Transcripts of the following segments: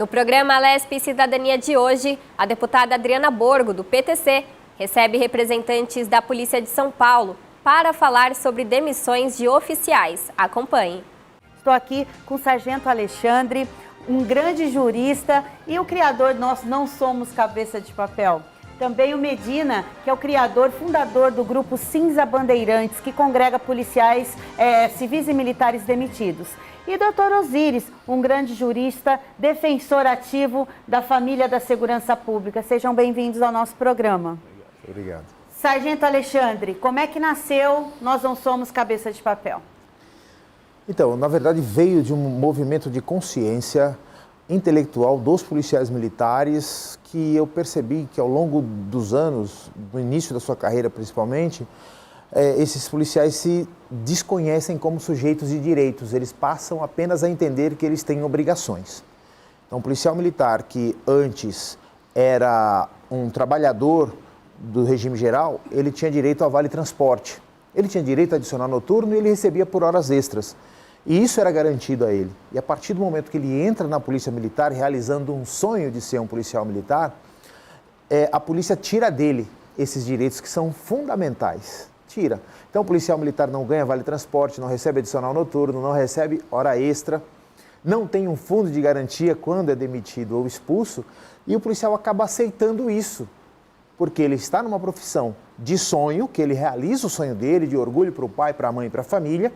No programa Alesp Cidadania de hoje, a deputada Adriana Borgo, do PTC, recebe representantes da Polícia de São Paulo para falar sobre demissões de oficiais. Acompanhe. Estou aqui com o Sargento Alexandre, um grande jurista e o criador do nosso Não Somos Cabeça de Papel. Também o Medina, que é o criador, fundador do grupo Cinza Bandeirantes, que congrega policiais civis e militares demitidos. E Dr. Osíris, um grande jurista, defensor ativo da família da segurança pública. Sejam bem-vindos ao nosso programa. Obrigado. Sargento Alexandre, como é que nasceu Nós Não Somos Cabeça de Papel? Então, na verdade, veio de um movimento de consciência intelectual dos policiais militares que eu percebi que ao longo dos anos, no início da sua carreira principalmente, esses policiais se desconhecem como sujeitos de direitos, eles passam apenas a entender que eles têm obrigações. Então, um policial militar que antes era um trabalhador do regime geral, ele tinha direito a vale transporte, ele tinha direito a adicional noturno e ele recebia por horas extras. E isso era garantido a ele. E a partir do momento que ele entra na polícia militar, realizando um sonho de ser um policial militar, a polícia tira dele esses direitos que são fundamentais. Tira. Então o policial militar não ganha vale transporte, não recebe adicional noturno, não recebe hora extra, não tem um fundo de garantia quando é demitido ou expulso, e o policial acaba aceitando isso, porque ele está numa profissão de sonho, que ele realiza o sonho dele, de orgulho para o pai, para a mãe e para a família,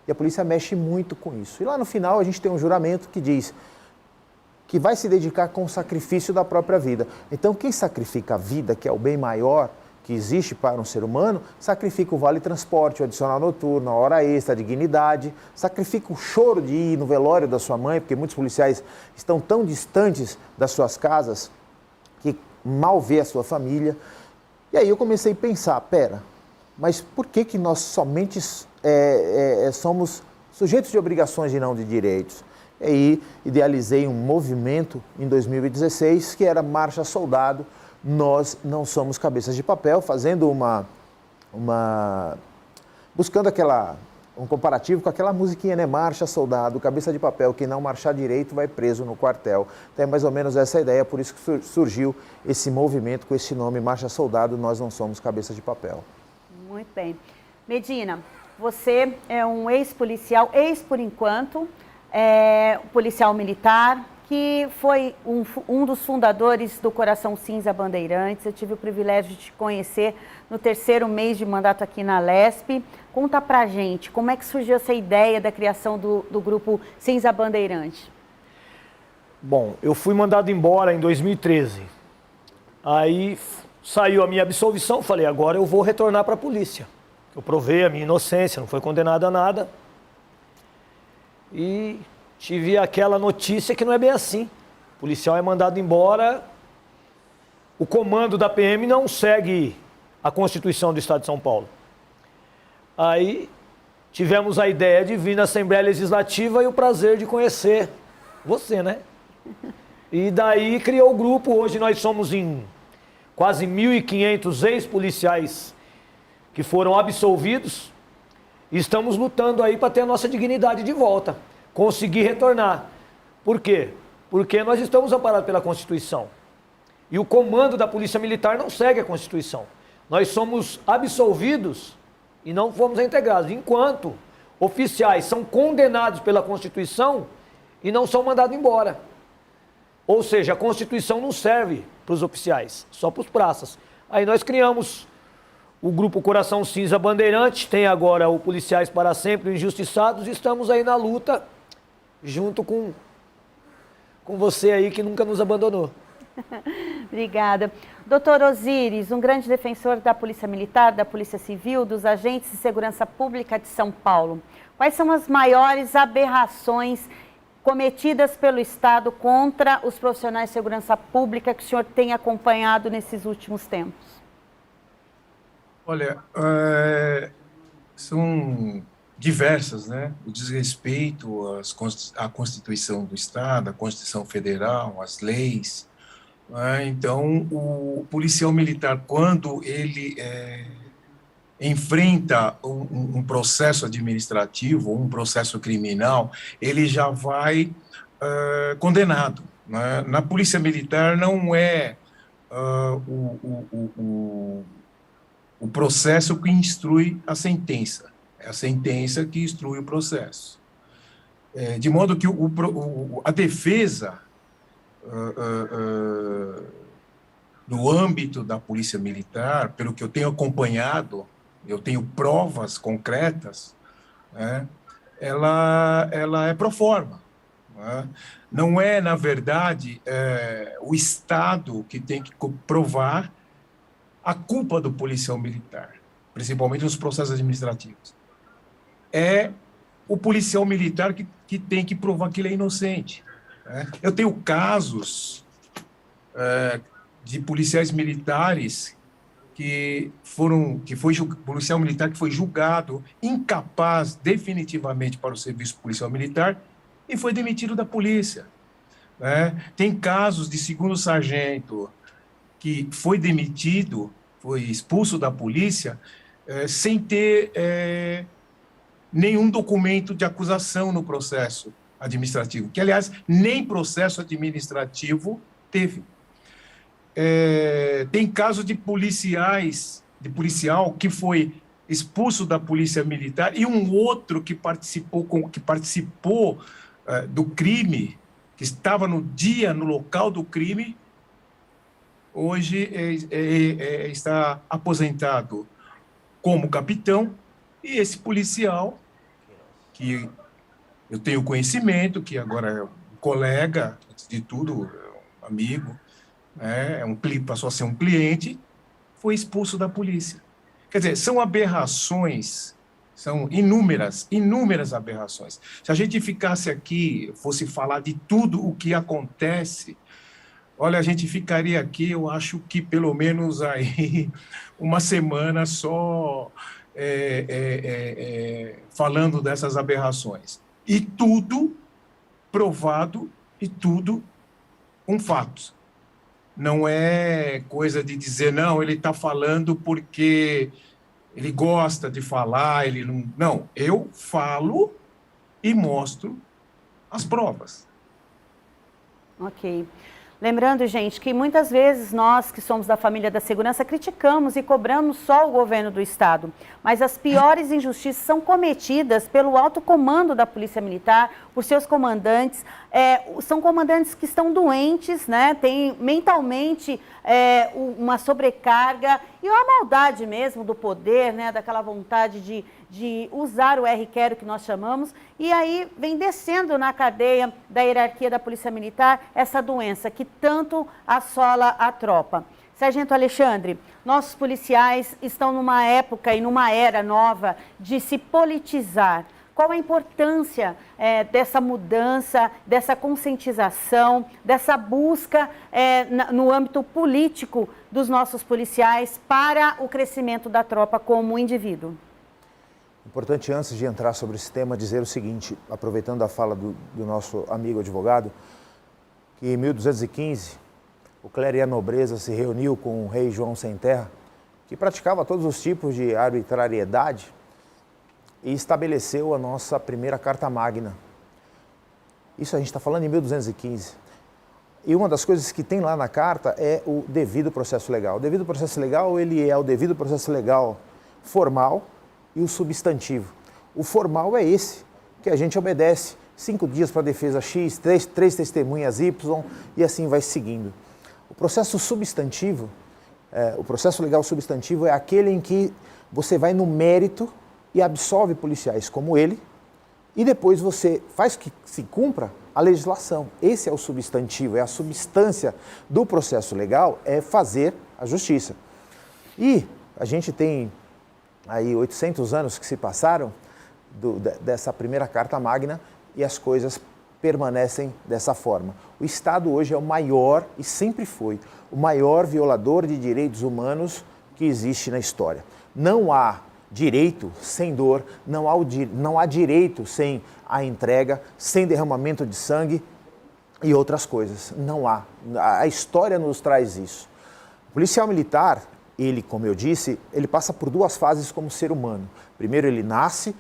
e a polícia mexe muito com isso. E lá no final a gente tem um juramento que diz que vai se dedicar com o sacrifício da própria vida. Então quem sacrifica a vida, que é o bem maior que existe para um ser humano, sacrifica o vale transporte, o adicional noturno, a hora extra, a dignidade, sacrifica o choro de ir no velório da sua mãe, porque muitos policiais estão tão distantes das suas casas que mal vê a sua família. E aí eu comecei a pensar, mas por que nós somente somos sujeitos de obrigações e não de direitos? E aí idealizei um movimento em 2016 que era Marcha Soldado, Nós Não Somos Cabeças de Papel, fazendo buscando um comparativo com aquela musiquinha, né? Marcha Soldado, cabeça de papel, quem não marchar direito vai preso no quartel. Então é mais ou menos essa a ideia, por isso que surgiu esse movimento com esse nome, Marcha Soldado, Nós Não Somos Cabeça de Papel. Muito bem. Medina, você é um ex-policial, por enquanto, policial militar, que foi um dos fundadores do Coração Cinza Bandeirantes. Eu tive o privilégio de te conhecer no 3º mês de mandato aqui na Alesp. Conta pra gente, como é que surgiu essa ideia da criação do grupo Cinza Bandeirante? Bom, eu fui mandado embora em 2013. Aí saiu a minha absolvição, falei, agora eu vou retornar para a polícia. Eu provei a minha inocência, não foi condenado a nada. E tive aquela notícia que não é bem assim. O policial é mandado embora, o comando da PM não segue a Constituição do Estado de São Paulo. Aí tivemos a ideia de vir na Assembleia Legislativa e o prazer de conhecer você, né? E daí criou o grupo, hoje nós somos em quase 1.500 ex-policiais que foram absolvidos e estamos lutando aí para ter a nossa dignidade de volta, conseguir retornar. Por quê? Porque nós estamos amparados pela Constituição e o comando da Polícia Militar não segue a Constituição. Nós somos absolvidos e não fomos reintegrados, enquanto oficiais são condenados pela Constituição e não são mandados embora. Ou seja, a Constituição não serve para os oficiais, só para os praças. Aí nós criamos o grupo Coração Cinza Bandeirante, tem agora o Policiais para Sempre, Injustiçados, e estamos aí na luta, junto com você aí que nunca nos abandonou. Obrigada. Doutor Osíris, um grande defensor da Polícia Militar, da Polícia Civil, dos agentes de segurança pública de São Paulo. Quais são as maiores aberrações cometidas pelo Estado contra os profissionais de segurança pública que o senhor tem acompanhado nesses últimos tempos? Olha, são diversas, né? O desrespeito à Constituição do Estado, à Constituição Federal, às leis. Então, o policial militar, quando ele enfrenta um processo administrativo, um processo criminal, ele já vai condenado. né? Na Polícia Militar não é o processo que instrui a sentença, é a sentença que instrui o processo. De modo que a defesa, no âmbito da Polícia Militar, pelo que eu tenho acompanhado, eu tenho provas concretas, né, ela é pro forma. Né? Não é, na verdade, o Estado que tem que provar a culpa do policial militar, principalmente nos processos administrativos. É o policial militar que tem que provar que ele é inocente. Né? Eu tenho casos de policiais militares policial militar que foi julgado incapaz definitivamente para o serviço policial militar e foi demitido da polícia. Né? Tem casos de segundo sargento que foi demitido, foi expulso da polícia, sem ter nenhum documento de acusação no processo administrativo, que, aliás, nem processo administrativo teve. Tem caso de policial que foi expulso da polícia militar e um outro que participou do crime, que estava no local do crime, hoje está aposentado como capitão, e esse policial, que eu tenho conhecimento, que agora é um colega, antes de tudo, um amigo, passou a ser um cliente, foi expulso da polícia. Quer dizer, são aberrações, são inúmeras aberrações. Se a gente ficasse aqui, fosse falar de tudo o que acontece, olha, a gente ficaria aqui, eu acho que pelo menos aí uma semana só falando dessas aberrações. E tudo provado e tudo com fatos. Não é coisa de dizer, não, ele está falando porque ele gosta de falar, ele não... Não, eu falo e mostro as provas. Ok. Lembrando, gente, que muitas vezes nós que somos da família da segurança criticamos e cobramos só o governo do Estado, mas as piores injustiças são cometidas pelo alto comando da Polícia Militar, por seus comandantes. São comandantes que estão doentes, né? Têm mentalmente uma sobrecarga e uma maldade mesmo do poder, né? Daquela vontade de usar o R-Quero que nós chamamos, e aí vem descendo na cadeia da hierarquia da Polícia Militar essa doença que tanto assola a tropa. Sargento Alexandre, nossos policiais estão numa época e numa era nova de se politizar. Qual a importância dessa mudança, dessa conscientização, dessa busca no âmbito político dos nossos policiais para o crescimento da tropa como indivíduo? Importante, antes de entrar sobre esse tema, dizer o seguinte, aproveitando a fala do nosso amigo advogado, que em 1215 o clero e a nobreza se reuniu com o rei João Sem Terra, que praticava todos os tipos de arbitrariedade, e estabeleceu a nossa primeira Carta Magna. Isso a gente está falando em 1215. E uma das coisas que tem lá na carta é o devido processo legal. O devido processo legal, ele é o devido processo legal formal e o substantivo. O formal é esse, que a gente obedece. 5 dias para a defesa X, 3 testemunhas Y, e assim vai seguindo. O processo substantivo, o processo legal substantivo é aquele em que você vai no mérito e absolve policiais como ele, e depois você faz que se cumpra a legislação. Esse é o substantivo, é a substância do processo legal, é fazer a justiça. E a gente tem aí 800 anos que se passaram dessa primeira Carta Magna e as coisas permanecem dessa forma. O Estado hoje é o maior, e sempre foi, o maior violador de direitos humanos que existe na história. Não há direito sem dor, não há direito sem a entrega, sem derramamento de sangue e outras coisas. Não há. A história nos traz isso. O policial militar, ele, como eu disse, ele passa por duas fases como ser humano. Primeiro ele nasce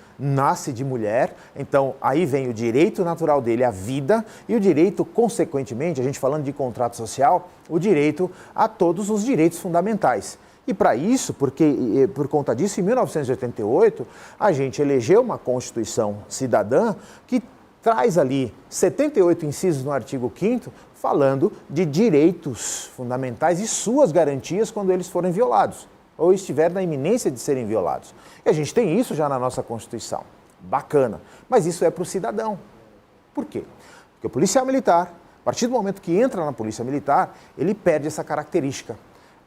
de mulher, então aí vem o direito natural dele à vida e o direito, consequentemente, a gente falando de contrato social, o direito a todos os direitos fundamentais. E para isso, por conta disso, em 1988, a gente elegeu uma Constituição cidadã que traz ali 78 incisos no artigo 5º, falando de direitos fundamentais e suas garantias quando eles forem violados, ou estiver na iminência de serem violados. E a gente tem isso já na nossa Constituição. Bacana. Mas isso é para o cidadão. Por quê? Porque o policial militar, a partir do momento que entra na polícia militar, ele perde essa característica.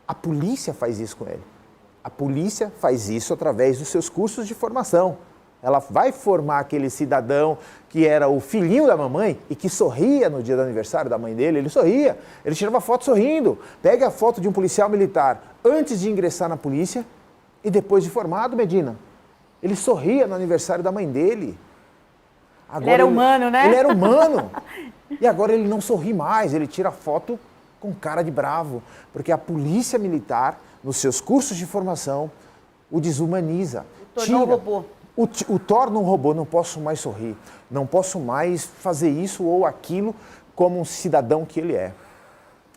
A polícia faz isso com ele. A polícia faz isso através dos seus cursos de formação. Ela vai formar aquele cidadão que era o filhinho da mamãe e que sorria no dia do aniversário da mãe dele. Ele sorria, ele tirava foto sorrindo. Pega a foto de um policial militar antes de ingressar na polícia e depois de formado, Medina. Ele sorria no aniversário da mãe dele. Agora ele era humano, né? Ele era humano. E agora ele não sorri mais, ele tira foto com cara de bravo. Porque a polícia militar, nos seus cursos de formação, o desumaniza. Tornou um robô. O torna um robô, não posso mais sorrir, não posso mais fazer isso ou aquilo como um cidadão que ele é.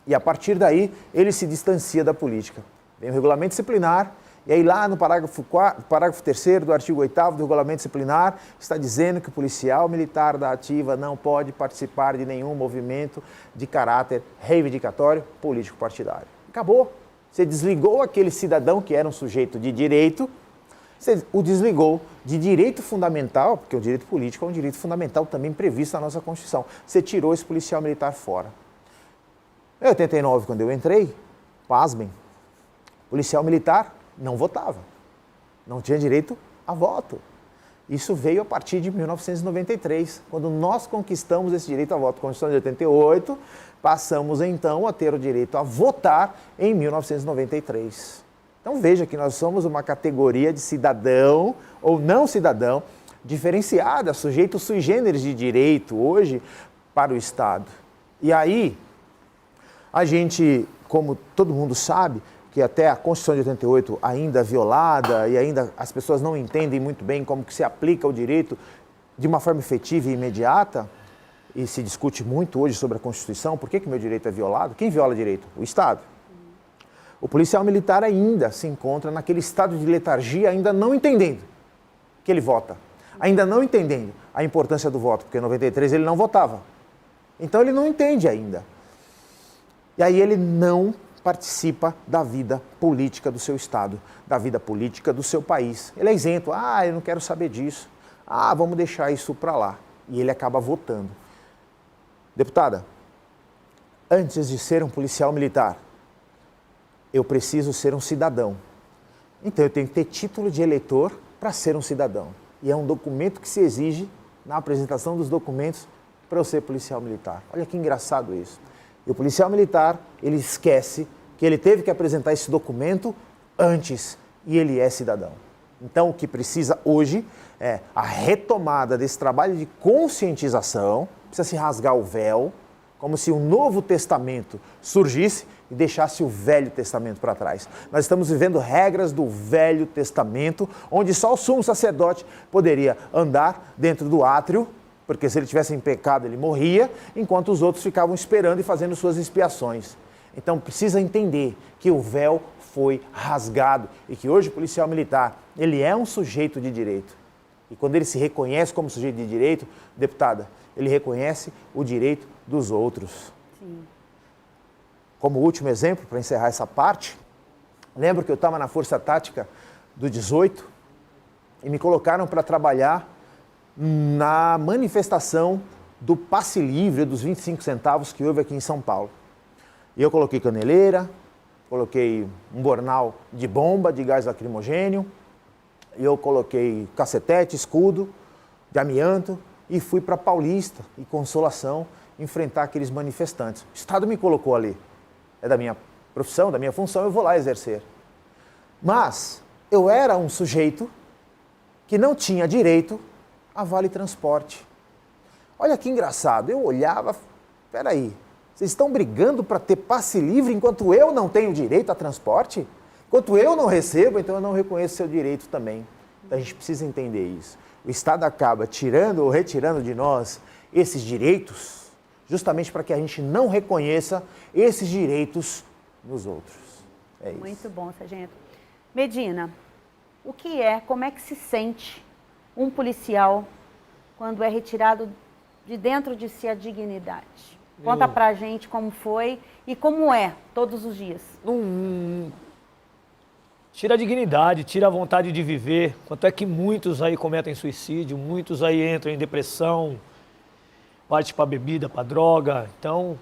E a partir daí, ele se distancia da política. Vem o regulamento disciplinar, e aí lá no parágrafo 3º do artigo 8º do regulamento disciplinar, está dizendo que o policial militar da ativa não pode participar de nenhum movimento de caráter reivindicatório político-partidário. Acabou. Você desligou aquele cidadão que era um sujeito de direito, você o desligou de direito fundamental, porque o direito político é um direito fundamental também previsto na nossa Constituição. Você tirou esse policial militar fora. Em 89, quando eu entrei, pasmem, policial militar não votava, não tinha direito a voto. Isso veio a partir de 1993, quando nós conquistamos esse direito a voto. Constituição de 88, passamos então a ter o direito a votar em 1993. Então veja que nós somos uma categoria de cidadão ou não cidadão diferenciada, sujeito sui generis de direito hoje para o Estado. E aí, a gente, como todo mundo sabe, que até a Constituição de 88 ainda violada e ainda as pessoas não entendem muito bem como que se aplica o direito de uma forma efetiva e imediata, e se discute muito hoje sobre a Constituição, por que meu direito é violado? Quem viola direito? O Estado. O policial militar ainda se encontra naquele estado de letargia, ainda não entendendo que ele vota, ainda não entendendo a importância do voto, porque em 93 ele não votava. Então ele não entende ainda. E aí ele não participa da vida política do seu estado, da vida política do seu país. Ele é isento. Eu não quero saber disso. Vamos deixar isso para lá. E ele acaba votando. Deputada, antes de ser um policial militar, eu preciso ser um cidadão. Então eu tenho que ter título de eleitor para ser um cidadão. E é um documento que se exige na apresentação dos documentos para eu ser policial militar. Olha que engraçado isso. E o policial militar, ele esquece que ele teve que apresentar esse documento antes e ele é cidadão. Então o que precisa hoje é a retomada desse trabalho de conscientização, precisa se rasgar o véu, como se um novo testamento surgisse e deixasse o Velho Testamento para trás. Nós estamos vivendo regras do Velho Testamento, onde só o sumo sacerdote poderia andar dentro do átrio, porque se ele tivesse em pecado ele morria, enquanto os outros ficavam esperando e fazendo suas expiações. Então precisa entender que o véu foi rasgado e que hoje o policial militar, ele é um sujeito de direito. E quando ele se reconhece como sujeito de direito, deputada, ele reconhece o direito dos outros. Sim. Como último exemplo, para encerrar essa parte, lembro que eu estava na Força Tática do 18 e me colocaram para trabalhar na manifestação do passe livre dos 25 centavos que houve aqui em São Paulo. E eu coloquei caneleira, coloquei um bornal de bomba, de gás lacrimogênio, e eu coloquei cacetete, escudo, de amianto, e fui para Paulista e Consolação enfrentar aqueles manifestantes. O Estado me colocou ali. É da minha profissão, da minha função, eu vou lá exercer. Mas eu era um sujeito que não tinha direito a vale transporte. Olha que engraçado, eu olhava, peraí, vocês estão brigando para ter passe livre enquanto eu não tenho direito a transporte? Enquanto eu não recebo, então eu não reconheço seu direito também. Então a gente precisa entender isso. O Estado acaba tirando ou retirando de nós esses direitos, justamente para que a gente não reconheça esses direitos nos outros. É isso. Muito bom, sargento. Medina, como é que se sente um policial quando é retirado de dentro de si a dignidade? Conta pra gente como foi e como é todos os dias. Tira a dignidade, tira a vontade de viver. Quanto é que muitos aí cometem suicídio, muitos aí entram em depressão, parte para bebida, para droga. Então,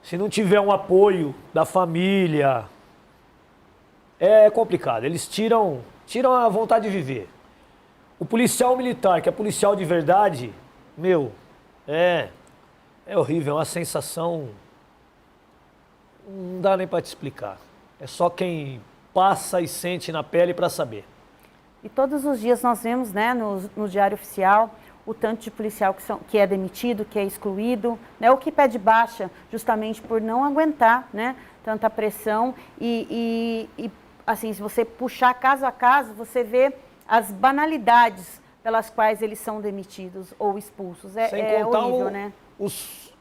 se não tiver um apoio da família, é complicado. Eles tiram a vontade de viver. O policial militar, que é policial de verdade, é horrível, é uma sensação, não dá nem para te explicar. É só quem passa e sente na pele para saber. E todos os dias nós vemos, né, no Diário Oficial, o tanto de policial que é demitido, que é excluído, né, ou que pede baixa, justamente por não aguentar, né, tanta pressão. E assim, se você puxar caso a caso, você vê as banalidades pelas quais eles são demitidos ou expulsos. É horrível, né?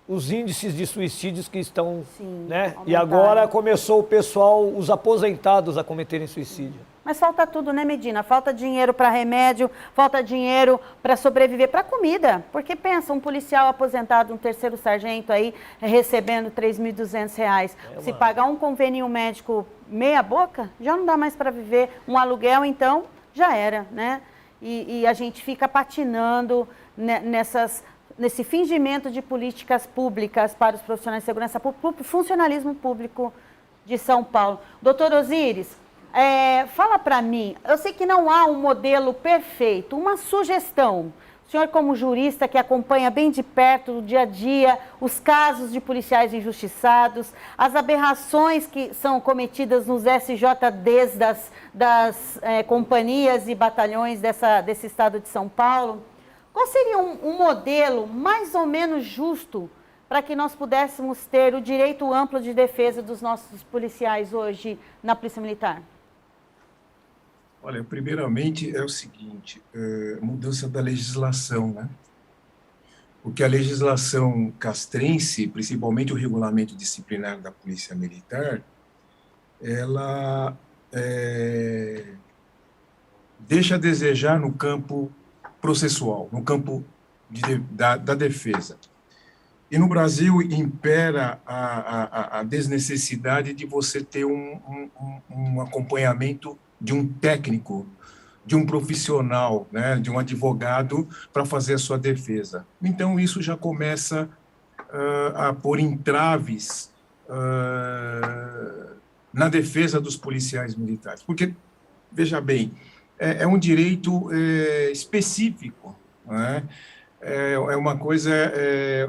Os índices de suicídios que estão, Sim, né? aumentaram. E agora começou o pessoal, os aposentados, a cometerem suicídio. Mas falta tudo, né, Medina? Falta dinheiro para remédio, falta dinheiro para sobreviver, para comida. Porque pensa, um policial aposentado, um terceiro sargento aí, recebendo R$ 3.200. Se pagar um convênio médico meia boca, já não dá mais para viver. Um aluguel, então, já era, né? E a gente fica patinando nesse fingimento de políticas públicas para os profissionais de segurança pública, funcionalismo público de São Paulo. Doutor Osíris, fala para mim, eu sei que não há um modelo perfeito, uma sugestão. O senhor, como jurista que acompanha bem de perto, no dia a dia, os casos de policiais injustiçados, as aberrações que são cometidas nos SJDs das companhias e batalhões desse estado de São Paulo, qual seria um modelo mais ou menos justo para que nós pudéssemos ter o direito amplo de defesa dos nossos policiais hoje na Polícia Militar? Olha, primeiramente é o seguinte, mudança da legislação, né? Porque a legislação castrense, principalmente o regulamento disciplinar da Polícia Militar, ela deixa a desejar no campo processual, no campo da defesa. E no Brasil impera a desnecessidade de você ter um acompanhamento de um técnico, de um profissional, né, de um advogado para fazer a sua defesa. Então, isso já começa a pôr entraves na defesa dos policiais militares. Porque, veja bem, é um direito específico, né? É uma coisa,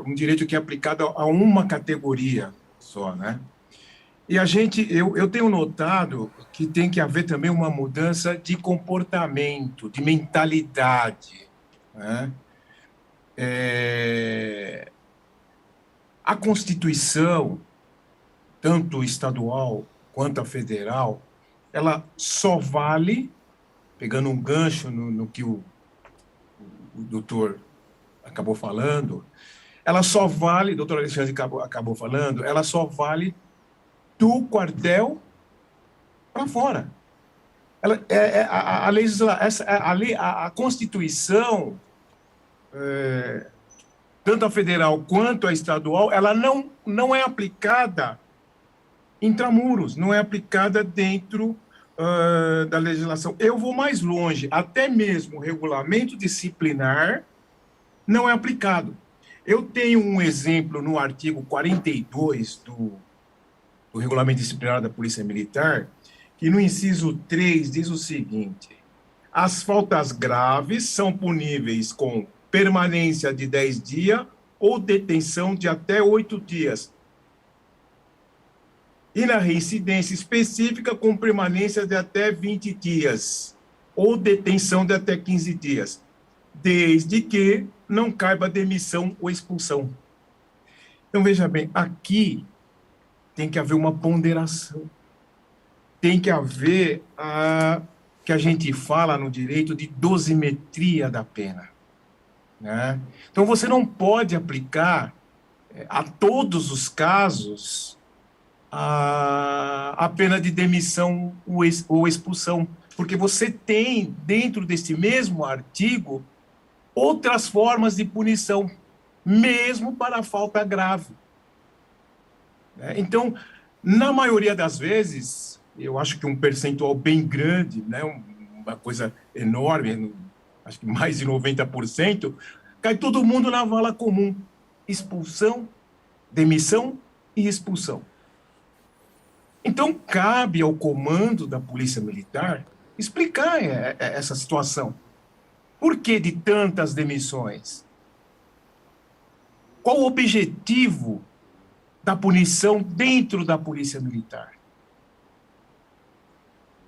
um direito que é aplicado a uma categoria só, né? E eu tenho notado que tem que haver também uma mudança de comportamento, de mentalidade, né? A Constituição, tanto estadual quanto a federal, ela só vale, pegando um gancho no que o doutor acabou falando, ela só vale, doutor Alexandre acabou falando, ela só vale do quartel para fora. A Constituição, tanto a federal quanto a estadual, ela não é aplicada intramuros, não é aplicada dentro da legislação. Eu vou mais longe, até mesmo o regulamento disciplinar não é aplicado. Eu tenho um exemplo no artigo 42 do Regulamento Disciplinar da Polícia Militar, que no inciso 3 diz o seguinte: as faltas graves são puníveis com permanência de 10 dias ou detenção de até 8 dias. E na reincidência específica, com permanência de até 20 dias ou detenção de até 15 dias, desde que não caiba demissão ou expulsão. Então, veja bem, aqui tem que haver uma ponderação. tem que haver que a gente fala no direito de dosimetria da pena, né? Então, você não pode aplicar a todos os casos a pena de demissão ou expulsão, porque você tem, dentro desse mesmo artigo, outras formas de punição, mesmo para a falta grave. Então, na maioria das vezes, eu acho que um percentual bem grande, né, uma coisa enorme, acho que mais de 90%, cai todo mundo na vala comum. Expulsão, demissão e expulsão. Então, cabe ao comando da Polícia Militar explicar essa situação. Por que de tantas demissões? Qual o objetivo da punição dentro da Polícia Militar?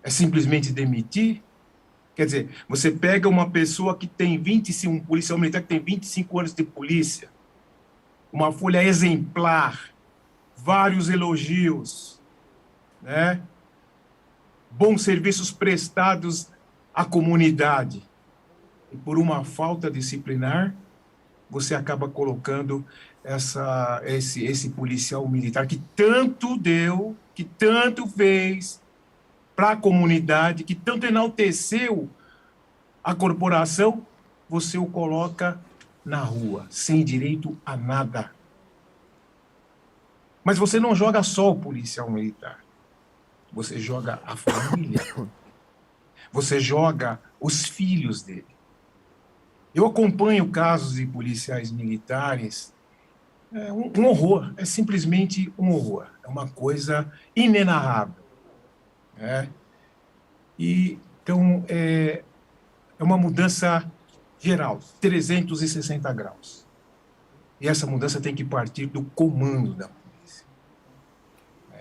É simplesmente demitir? Quer dizer, você pega uma pessoa que tem 25, um policial militar que tem 25 anos de polícia, uma folha exemplar, vários elogios, né? Bons serviços prestados à comunidade. E por uma falta disciplinar, você acaba colocando esse policial militar que tanto deu, que tanto fez para a comunidade, que tanto enalteceu a corporação, você o coloca na rua, sem direito a nada. Mas você não joga só o policial militar. Você joga a família. Você joga os filhos dele. Eu acompanho casos de policiais militares, um horror, é simplesmente um horror. É uma coisa inenarrável. Então, é uma mudança geral, 360 graus. E essa mudança tem que partir do comando da polícia.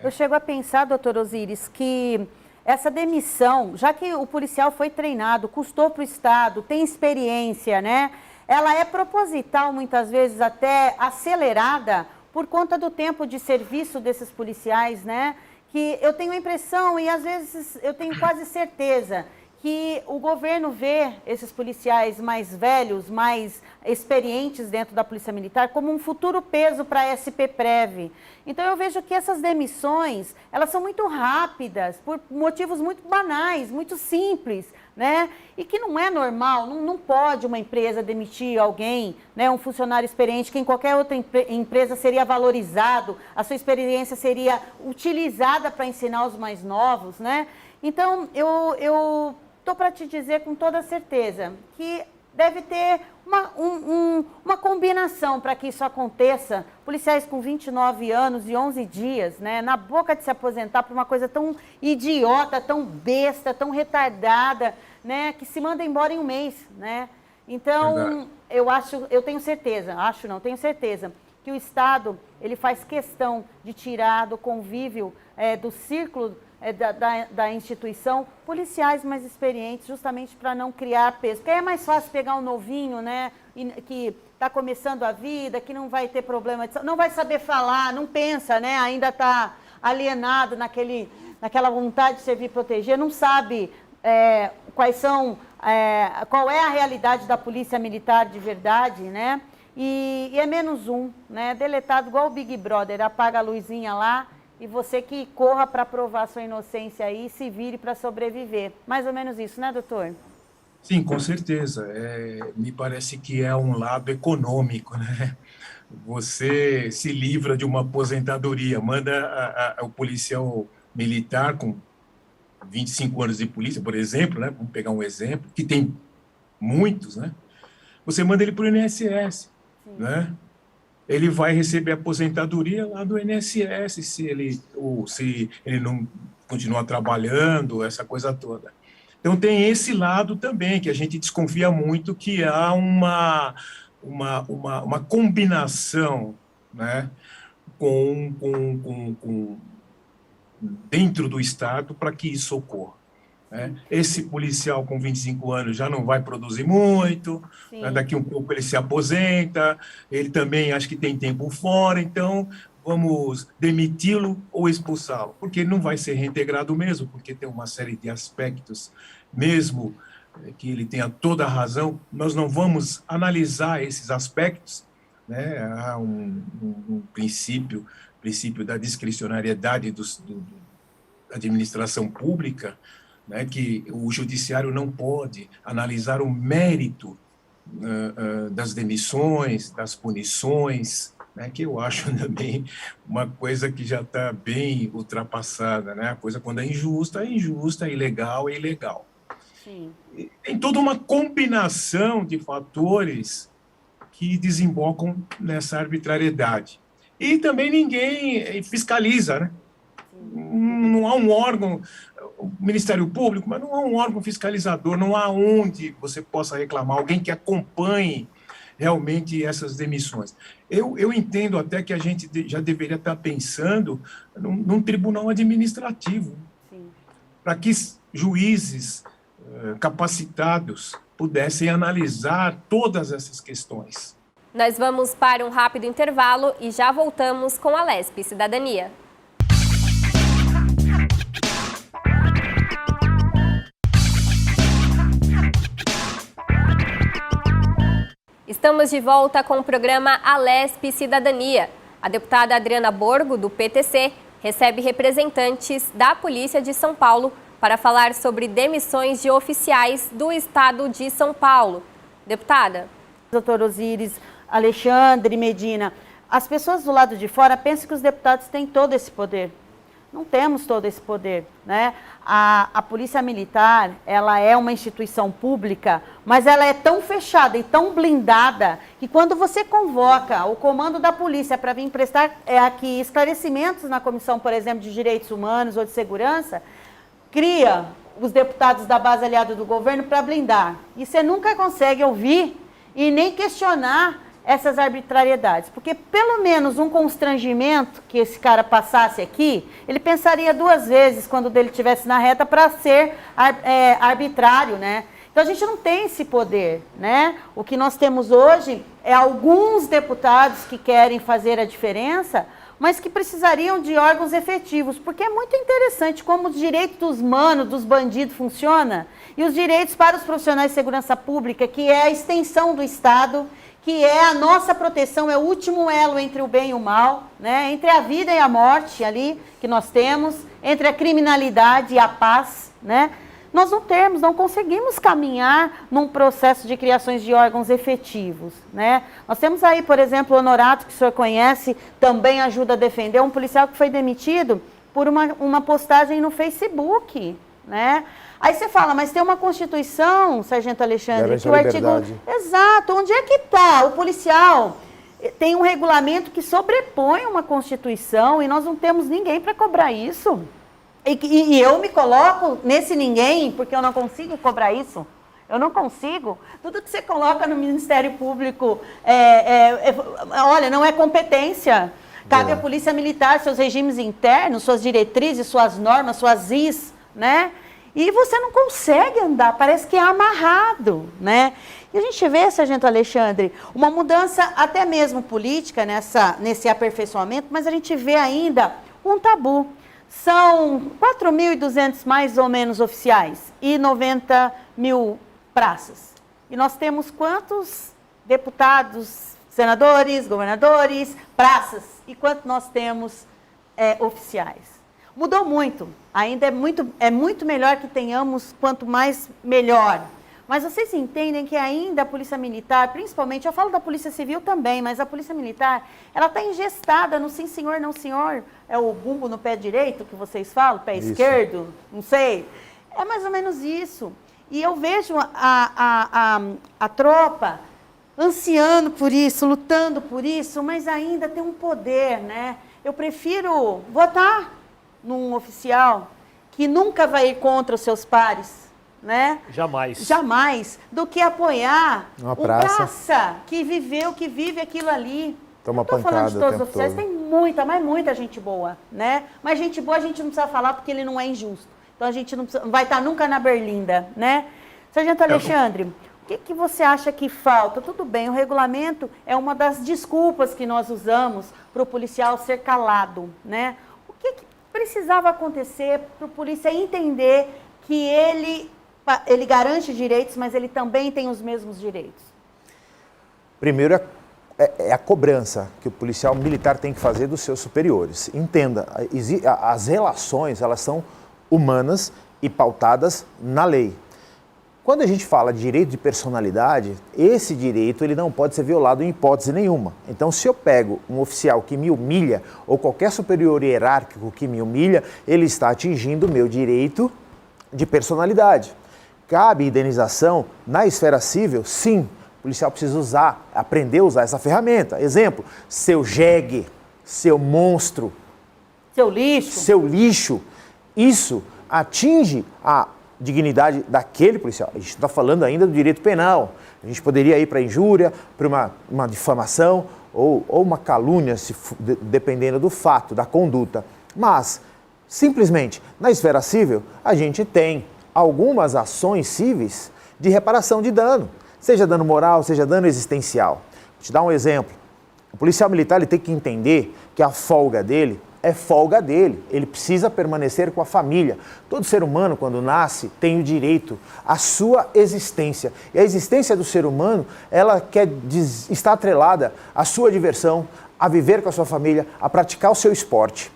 Eu chego a pensar, doutor Osíris, que essa demissão, já que o policial foi treinado, custou para o Estado, tem experiência, né? Ela é proposital, muitas vezes até acelerada, por conta do tempo de serviço desses policiais, né? Que eu tenho a impressão, e às vezes eu tenho quase certeza, que o governo vê esses policiais mais velhos, mais experientes dentro da Polícia Militar como um futuro peso para a SP-Prev. Então eu vejo que essas demissões, elas são muito rápidas, por motivos muito banais, muito simples, né? E que não é normal, não pode uma empresa demitir alguém, né? Um funcionário experiente que em qualquer outra empresa seria valorizado, a sua experiência seria utilizada para ensinar os mais novos, né? Então eu estou para te dizer com toda certeza que deve ter uma combinação para que isso aconteça. Policiais com 29 anos e 11 dias, né, na boca de se aposentar por uma coisa tão idiota, tão besta, tão retardada, né, que se manda embora em um mês, né? Então, eu tenho certeza, tenho certeza que o Estado, ele faz questão de tirar do convívio, do círculo da instituição, policiais mais experientes, justamente para não criar peso. Porque aí é mais fácil pegar um novinho, né, que está começando a vida, que não vai ter problema, não vai saber falar, não pensa, né, ainda está alienado naquela vontade de servir e proteger, não sabe qual é a realidade da polícia militar de verdade, né, e é menos um, né, deletado igual o Big Brother, apaga a luzinha lá, e você que corra para provar sua inocência aí e se vire para sobreviver. Mais ou menos isso, né, doutor? Sim, com certeza. Me parece que é um lado econômico, né? Você se livra de uma aposentadoria, manda o policial militar com 25 anos de polícia, por exemplo, né? Vamos pegar um exemplo, que tem muitos, né? Você manda ele para o INSS, né? Ele vai receber aposentadoria lá do INSS, se ele não continuar trabalhando, essa coisa toda. Então, tem esse lado também, que a gente desconfia muito, que há uma combinação, né, dentro do Estado para que isso ocorra. Né? Esse policial com 25 anos já não vai produzir muito, né? Daqui um pouco ele se aposenta, ele também acho que tem tempo fora, então vamos demiti-lo ou expulsá-lo, porque não vai ser reintegrado mesmo, porque tem uma série de aspectos, mesmo que ele tenha toda a razão, nós não vamos analisar esses aspectos, né? Há um princípio da discricionariedade da administração pública, né? Que o judiciário não pode analisar o mérito das demissões, das punições, né, que eu acho também uma coisa que já está bem ultrapassada, né? A coisa, quando é injusta, ilegal, é ilegal. Sim. Tem toda uma combinação de fatores que desembocam nessa arbitrariedade. E também ninguém fiscaliza, né? Não há um órgão, o Ministério Público, mas não há um órgão fiscalizador, não há onde você possa reclamar, alguém que acompanhe realmente essas demissões. Eu entendo até que a gente já deveria estar pensando num tribunal administrativo, para que juízes capacitados pudessem analisar todas essas questões. Nós vamos para um rápido intervalo e já voltamos com a LESP Cidadania. Estamos de volta com o programa Alesp Cidadania. A deputada Adriana Borgo, do PTC, recebe representantes da Polícia de São Paulo para falar sobre demissões de oficiais do Estado de São Paulo. Deputada. Doutor Osíris, Alexandre, Medina, as pessoas do lado de fora pensam que os deputados têm todo esse poder. Não temos todo esse poder, né? A Polícia Militar, ela é uma instituição pública, mas ela é tão fechada e tão blindada que quando você convoca o comando da polícia para vir prestar aqui esclarecimentos na comissão, por exemplo, de direitos humanos ou de segurança, cria os deputados da base aliada do governo para blindar. E você nunca consegue ouvir e nem questionar essas arbitrariedades, porque pelo menos um constrangimento que esse cara passasse aqui, ele pensaria duas vezes quando dele estivesse na reta para ser arbitrário, né? Então a gente não tem esse poder, né? O que nós temos hoje é alguns deputados que querem fazer a diferença, mas que precisariam de órgãos efetivos, porque é muito interessante como os direitos dos humanos, dos bandidos funciona, e os direitos para os profissionais de segurança pública, que é a extensão do Estado, que é a nossa proteção, é o último elo entre o bem e o mal, né? Entre a vida e a morte ali que nós temos, entre a criminalidade e a paz, né? Nós não conseguimos caminhar num processo de criações de órgãos efetivos, né? Nós temos aí, por exemplo, o Honorato, que o senhor conhece, também ajuda a defender, um policial que foi demitido por uma postagem no Facebook, né? Aí você fala, mas tem uma Constituição, Sargento Alexandre, que o artigo... Exato, onde é que está? O policial tem um regulamento que sobrepõe uma Constituição e nós não temos ninguém para cobrar isso. E eu me coloco nesse ninguém porque eu não consigo cobrar isso. Eu não consigo. Tudo que você coloca no Ministério Público, olha, não é competência. Cabe à Polícia Militar, seus regimes internos, suas diretrizes, suas normas, suas IS, né? E você não consegue andar, parece que é amarrado, né? E a gente vê, Sargento Alexandre, uma mudança até mesmo política nesse aperfeiçoamento, mas a gente vê ainda um tabu. São 4.200 mais ou menos oficiais e 90 mil praças. E nós temos quantos deputados, senadores, governadores, praças? E quanto nós temos oficiais? Mudou muito, ainda é muito melhor que tenhamos, quanto mais melhor. Mas vocês entendem que ainda a Polícia Militar, principalmente, eu falo da Polícia Civil também, mas a Polícia Militar, ela está ingestada no sim senhor, não senhor. É o bumbo no pé direito que vocês falam, pé esquerdo, não sei. É mais ou menos isso. E eu vejo a tropa ansiando por isso, lutando por isso, mas ainda tem um poder, né? Eu prefiro votar num oficial que nunca vai ir contra os seus pares, né? Jamais. Jamais, do que apoiar uma praça que vive aquilo ali. Toma pancada. Estou falando de todos os oficiais, todo. Tem muita gente boa, né? Mas gente boa a gente não precisa falar porque ele não é injusto. Então a gente não vai estar nunca na berlinda, né? Sargento Alexandre, o que você acha que falta? Tudo bem, o regulamento é uma das desculpas que nós usamos para o policial ser calado, né? O que precisava acontecer para o polícia entender que ele garante direitos, mas ele também tem os mesmos direitos? Primeiro é a cobrança que o policial militar tem que fazer dos seus superiores. Entenda, as relações, elas são humanas e pautadas na lei. Quando a gente fala de direito de personalidade, esse direito ele não pode ser violado em hipótese nenhuma. Então, se eu pego um oficial que me humilha ou qualquer superior hierárquico que me humilha, ele está atingindo o meu direito de personalidade. Cabe indenização na esfera civil? Sim. O policial precisa aprender a usar essa ferramenta. Exemplo, seu jegue, seu monstro, seu lixo. Isso atinge a dignidade daquele policial. A gente está falando ainda do direito penal. A gente poderia ir para a injúria, para uma difamação ou uma calúnia, dependendo do fato, da conduta. Mas, simplesmente, na esfera civil, a gente tem algumas ações cíveis de reparação de dano. Seja dano moral, seja dano existencial. Vou te dar um exemplo. O policial militar ele tem que entender que a folga dele é folga dele. Ele precisa permanecer com a família. Todo ser humano, quando nasce, tem o direito à sua existência. E a existência do ser humano, ela está atrelada à sua diversão, a viver com a sua família, a praticar o seu esporte.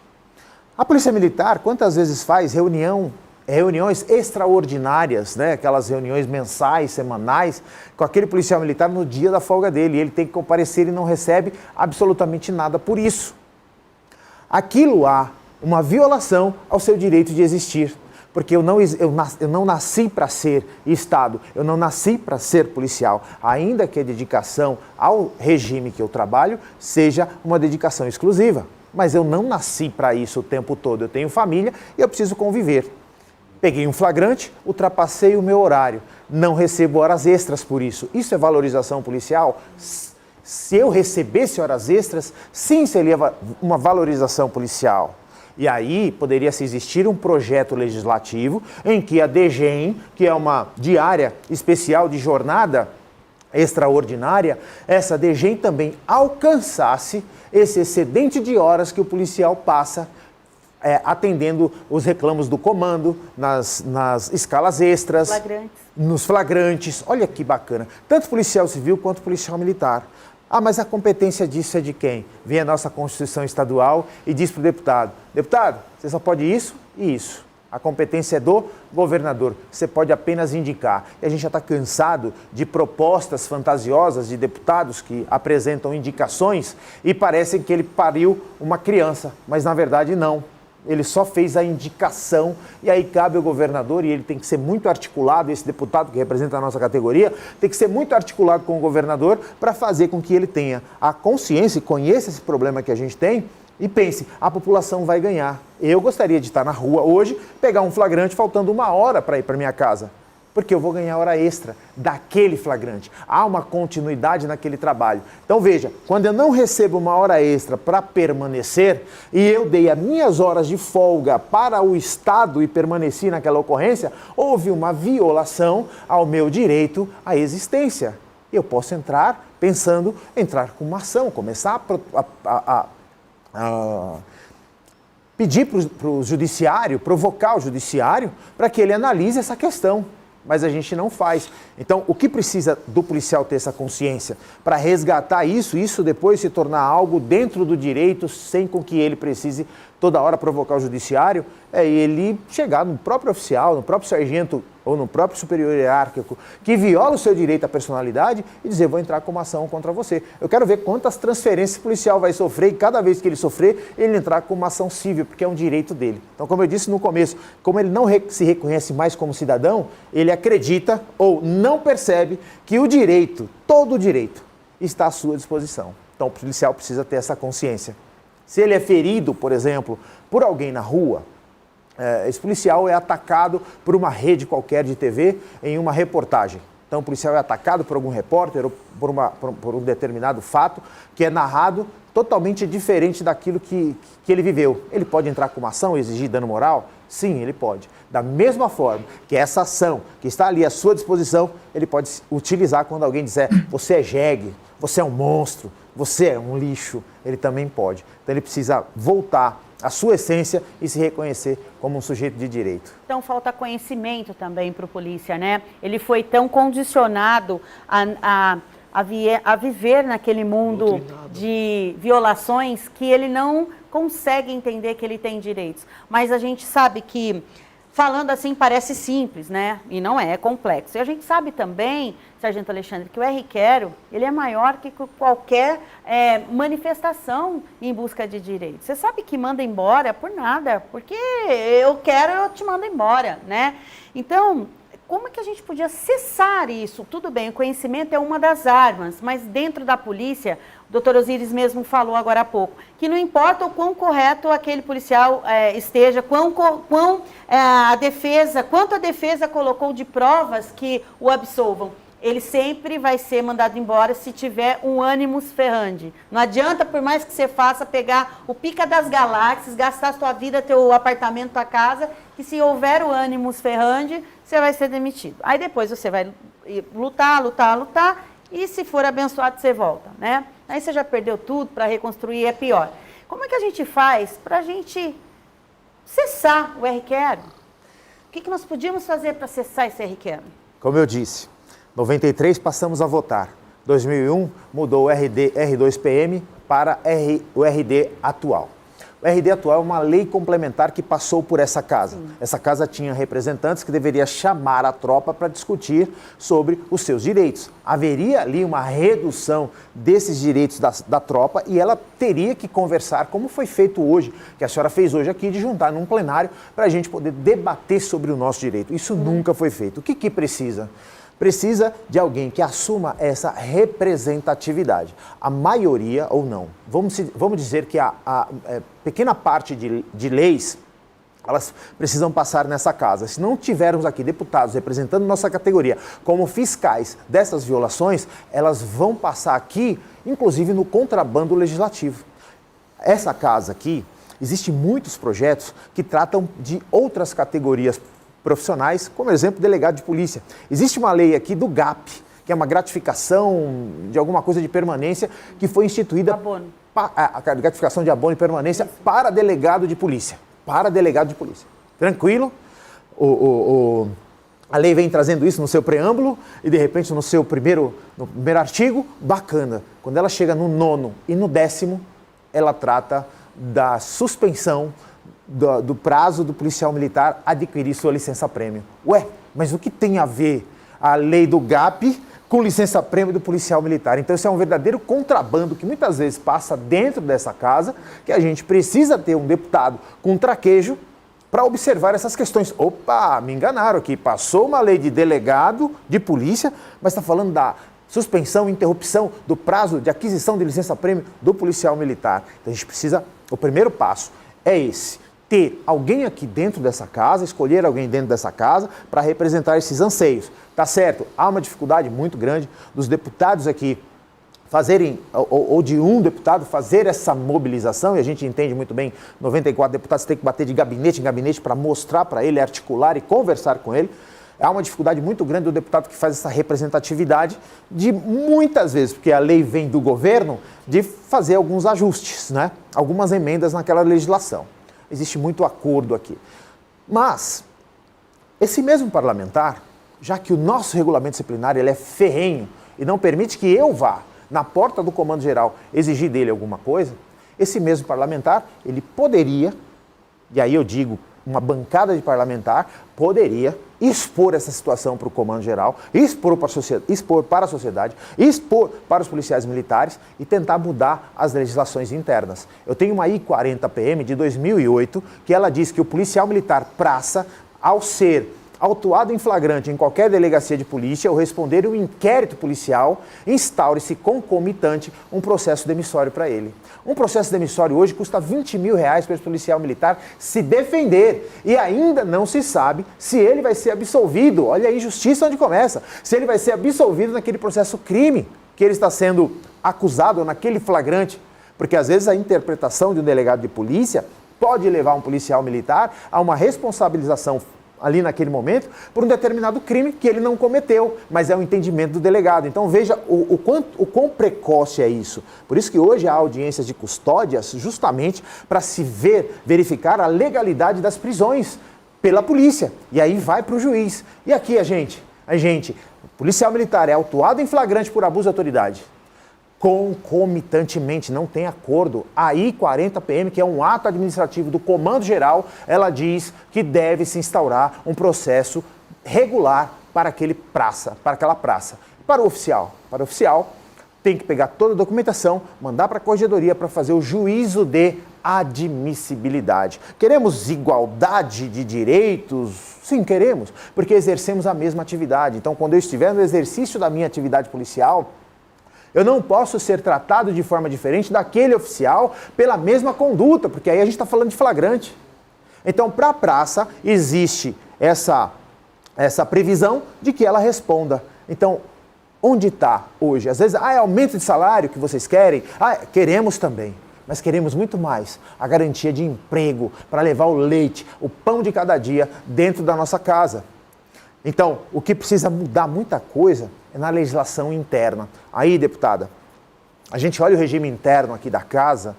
A Polícia Militar, quantas vezes faz reuniões extraordinárias, né? Aquelas reuniões mensais, semanais, com aquele policial militar no dia da folga dele. Ele tem que comparecer e não recebe absolutamente nada por isso. Aquilo há uma violação ao seu direito de existir, porque eu não nasci para ser Estado, eu não nasci para ser policial, ainda que a dedicação ao regime que eu trabalho seja uma dedicação exclusiva, mas eu não nasci para isso o tempo todo, eu tenho família e eu preciso conviver. Peguei um flagrante, ultrapassei o meu horário, não recebo horas extras por isso. Isso é valorização policial? Se eu recebesse horas extras, sim, seria uma valorização policial. E aí poderia-se existir um projeto legislativo em que a DGEM, que é uma diária especial de jornada extraordinária, essa DGEM também alcançasse esse excedente de horas que o policial passa atendendo os reclamos do comando, nas escalas extras, nos flagrantes. Olha que bacana. Tanto policial civil quanto policial militar. Ah, mas a competência disso é de quem? Vem a nossa Constituição Estadual e diz para o deputado: deputado, você só pode isso e isso. A competência é do governador, você pode apenas indicar. E a gente já está cansado de propostas fantasiosas de deputados que apresentam indicações e parecem que ele pariu uma criança, mas na verdade não. Ele só fez a indicação e aí cabe ao governador, e ele tem que ser muito articulado, esse deputado que representa a nossa categoria, tem que ser muito articulado com o governador para fazer com que ele tenha a consciência e conheça esse problema que a gente tem e pense, a população vai ganhar. Eu gostaria de estar na rua hoje, pegar um flagrante faltando 1 hora para ir para minha casa, porque eu vou ganhar hora extra daquele flagrante. Há uma continuidade naquele trabalho. Então veja, quando eu não recebo 1 hora extra para permanecer e eu dei as minhas horas de folga para o Estado e permaneci naquela ocorrência, houve uma violação ao meu direito à existência. Eu posso entrar com uma ação, começar a pedir para o judiciário, provocar o judiciário para que ele analise essa questão. Mas a gente não faz. Então, o que precisa do policial ter essa consciência? Para resgatar isso depois se tornar algo dentro do direito, sem com que ele precise toda hora provocar o judiciário, é ele chegar no próprio oficial, no próprio sargento ou no próprio superior hierárquico que viola o seu direito à personalidade e dizer: vou entrar com uma ação contra você. Eu quero ver quantas transferências o policial vai sofrer e cada vez que ele sofrer, ele entrar com uma ação civil, porque é um direito dele. Então, como eu disse no começo, como ele não se reconhece mais como cidadão, ele acredita ou não percebe que o direito, todo o direito, está à sua disposição. Então, o policial precisa ter essa consciência. Se ele é ferido, por exemplo, por alguém na rua, esse policial é atacado por uma rede qualquer de TV em uma reportagem. Então o policial é atacado por algum repórter ou por um determinado fato que é narrado totalmente diferente daquilo que ele viveu. Ele pode entrar com uma ação, exigir dano moral? Sim, ele pode. Da mesma forma que essa ação que está ali à sua disposição, ele pode utilizar quando alguém disser você é jegue, você é um monstro, você é um lixo, ele também pode. Então ele precisa voltar à sua essência e se reconhecer como um sujeito de direito. Então falta conhecimento também para o polícia, né? Ele foi tão condicionado a viver naquele mundo de violações que ele não consegue entender que ele tem direitos. Mas a gente sabe que, falando assim, parece simples, né? E não é, é complexo. E a gente sabe também, Sargento Alexandre, que o R-Quero, ele é maior que qualquer manifestação em busca de direitos. Você sabe que manda embora por nada, porque eu te mando embora, né? Então, como é que a gente podia cessar isso? Tudo bem, o conhecimento é uma das armas, mas dentro da polícia, o doutor Osíris mesmo falou agora há pouco, que não importa o quão correto aquele policial esteja, quanto a defesa colocou de provas que o absolvam, ele sempre vai ser mandado embora se tiver um ânimos ferrandi. Não adianta, por mais que você faça, pegar o pica das galáxias, gastar sua vida, teu apartamento, tua casa, que se houver o ânimos ferrandi, você vai ser demitido. Aí depois você vai lutar, e se for abençoado, você volta, né? Aí você já perdeu tudo, para reconstruir é pior. Como é que a gente faz para a gente cessar o R-Quero? O que nós podíamos fazer para cessar esse R-Quero? Como eu disse, 93 passamos a votar. 2001 mudou o R2PM para o RD atual. O RD atual é uma lei complementar que passou por essa casa. Essa casa tinha representantes que deveria chamar a tropa para discutir sobre os seus direitos. Haveria ali uma redução desses direitos da tropa e ela teria que conversar, como foi feito hoje, que a senhora fez hoje aqui, de juntar num plenário para a gente poder debater sobre o nosso direito. Isso nunca foi feito. O que precisa? Precisa de alguém que assuma essa representatividade. A maioria, ou não, vamos dizer que a pequena parte de leis, elas precisam passar nessa casa. Se não tivermos aqui deputados representando nossa categoria como fiscais dessas violações, elas vão passar aqui, inclusive no contrabando legislativo. Essa casa aqui, existem muitos projetos que tratam de outras categorias profissionais, como exemplo, delegado de polícia. Existe uma lei aqui do GAP, que é uma gratificação de alguma coisa de permanência, que foi instituída... Abono. A gratificação de abono e permanência para delegado de polícia. Para delegado de polícia. Tranquilo? A lei vem trazendo isso no seu preâmbulo e, de repente, no primeiro artigo, bacana. Quando ela chega no 9º e no 10º, ela trata da suspensão do prazo do policial militar adquirir sua licença-prêmio. Ué, mas o que tem a ver a lei do GAP com licença-prêmio do policial militar? Então, isso é um verdadeiro contrabando que muitas vezes passa dentro dessa casa, que a gente precisa ter um deputado com traquejo para observar essas questões. Opa, me enganaram aqui, passou uma lei de delegado de polícia, mas está falando da suspensão e interrupção do prazo de aquisição de licença-prêmio do policial militar. Então, a gente precisa, o primeiro passo é esse, ter alguém aqui dentro dessa casa, escolher alguém dentro dessa casa para representar esses anseios. Tá certo, há uma dificuldade muito grande dos deputados aqui fazerem, ou de um deputado fazer essa mobilização, e a gente entende muito bem, 94 deputados têm que bater de gabinete em gabinete para mostrar para ele, articular e conversar com ele. Há uma dificuldade muito grande do deputado que faz essa representatividade de muitas vezes, porque a lei vem do governo, de fazer alguns ajustes, né? Algumas emendas naquela legislação. Existe muito acordo aqui. Mas, esse mesmo parlamentar, já que o nosso regulamento disciplinar ele é ferrenho e não permite que eu vá na porta do comando geral exigir dele alguma coisa, esse mesmo parlamentar, ele poderia, e aí eu digo, uma bancada de parlamentar poderia expor essa situação para o comando geral, expor para a sociedade, expor para os policiais militares e tentar mudar as legislações internas. Eu tenho uma I-40PM de 2008 que ela diz que o policial militar praça, ao ser autuado em flagrante em qualquer delegacia de polícia ou responder um inquérito policial, instaure-se concomitante um processo demissório para ele. Um processo demissório hoje custa R$20 mil para esse policial militar se defender e ainda não se sabe se ele vai ser absolvido. Olha a injustiça onde começa. Se ele vai ser absolvido naquele processo crime que ele está sendo acusado naquele flagrante. Porque às vezes a interpretação de um delegado de polícia pode levar um policial militar a uma responsabilização ali naquele momento por um determinado crime que ele não cometeu, mas é o entendimento do delegado. Então veja o quão precoce é isso. Por isso que hoje há audiências de custódias justamente para se verificar a legalidade das prisões pela polícia. E aí vai para o juiz. E aqui a gente, policial militar é autuado em flagrante por abuso de autoridade. Concomitantemente, não tem acordo. A I-40PM, que é um ato administrativo do Comando Geral, ela diz que deve se instaurar um processo regular para aquela praça. Para o oficial, tem que pegar toda a documentação, mandar para a corregedoria para fazer o juízo de admissibilidade. Queremos igualdade de direitos? Sim, queremos, porque exercemos a mesma atividade. Então, quando eu estiver no exercício da minha atividade policial, eu não posso ser tratado de forma diferente daquele oficial pela mesma conduta, porque aí a gente está falando de flagrante. Então, para a praça, existe essa previsão de que ela responda. Então, onde está hoje? Às vezes, é aumento de salário que vocês querem? Queremos também, mas queremos muito mais. A garantia de emprego para levar o leite, o pão de cada dia dentro da nossa casa. Então, o que precisa mudar muita coisa é na legislação interna. Aí, deputada, a gente olha o regime interno aqui da casa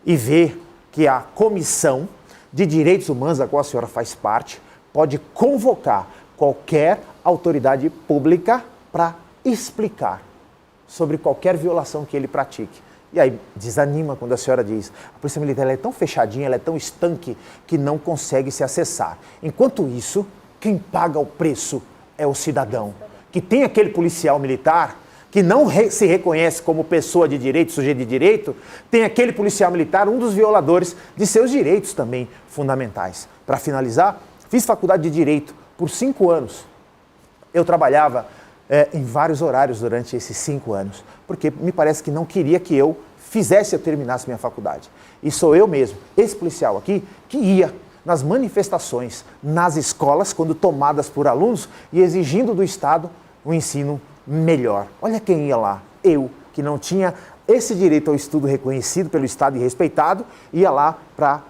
e vê que a Comissão de Direitos Humanos, da qual a senhora faz parte, pode convocar qualquer autoridade pública para explicar sobre qualquer violação que ele pratique. E aí desanima quando a senhora diz, a Polícia Militar ela é tão fechadinha, ela é tão estanque que não consegue se acessar. Enquanto isso, quem paga o preço é o cidadão, que tem aquele policial militar que não se reconhece como pessoa de direito, sujeito de direito, tem aquele policial militar, um dos violadores de seus direitos também fundamentais. Para finalizar, fiz faculdade de Direito por 5 anos. Eu trabalhava em vários horários durante esses 5 anos, porque me parece que não queria que eu terminasse minha faculdade. E sou eu mesmo, esse policial aqui, que ia nas manifestações, nas escolas, quando tomadas por alunos e exigindo do Estado um ensino melhor. Olha quem ia lá, eu, que não tinha esse direito ao estudo reconhecido pelo Estado e respeitado, ia lá para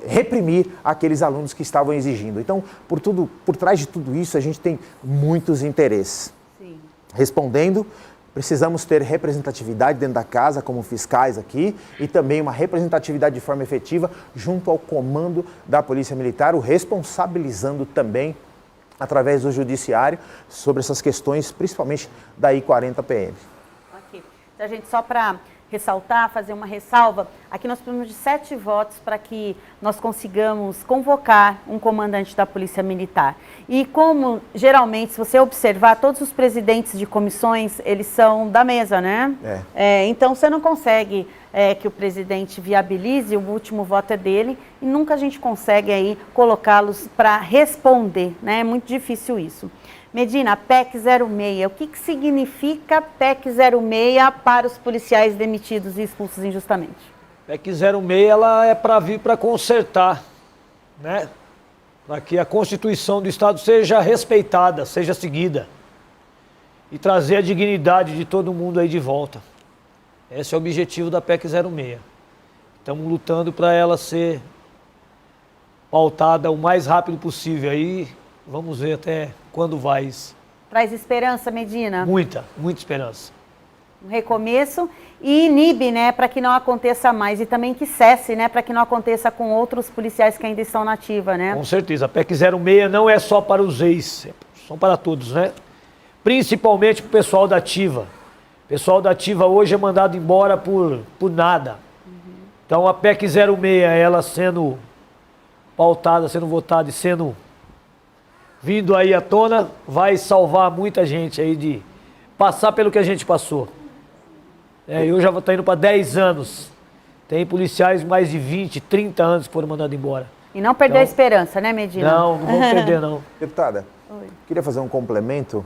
reprimir aqueles alunos que estavam exigindo. Então, por trás de tudo isso, a gente tem muitos interesses. Sim. Respondendo, precisamos ter representatividade dentro da casa, como fiscais aqui, e também uma representatividade de forma efetiva junto ao comando da Polícia Militar, o responsabilizando também, através do Judiciário, sobre essas questões, principalmente da I-40PM. Ok. Então, gente, só para ressaltar, fazer uma ressalva, aqui nós precisamos de 7 votos para que nós consigamos convocar um comandante da Polícia Militar. E como, geralmente, se você observar, todos os presidentes de comissões, eles são da mesa, né? Então, você não consegue que o presidente viabilize, o último voto é dele, e nunca a gente consegue aí colocá-los para responder, né? É muito difícil isso. Medina, PEC 06, o que significa PEC 06 para os policiais demitidos e expulsos injustamente? PEC 06 ela é para vir para consertar, né? Para que a Constituição do Estado seja respeitada, seja seguida e trazer a dignidade de todo mundo aí de volta. Esse é o objetivo da PEC 06. Estamos lutando para ela ser pautada o mais rápido possível aí. Vamos ver até quando vai isso. Traz esperança, Medina? Muita esperança. Um recomeço e inibe, né, para que não aconteça mais. E também que cesse, né, para que não aconteça com outros policiais que ainda estão na ativa, né? Com certeza. A PEC 06 não é só para os ex, são para todos, né? Principalmente para o pessoal da ativa. O pessoal da ativa hoje é mandado embora por nada. Então a PEC 06, ela sendo pautada, sendo votada e sendo vindo aí à tona, vai salvar muita gente aí de passar pelo que a gente passou. Eu já vou estar indo para 10 anos. Tem policiais mais de 20, 30 anos que foram mandados embora. E não perder a esperança, né, Medina? Não vamos perder, não. Deputada, queria fazer um complemento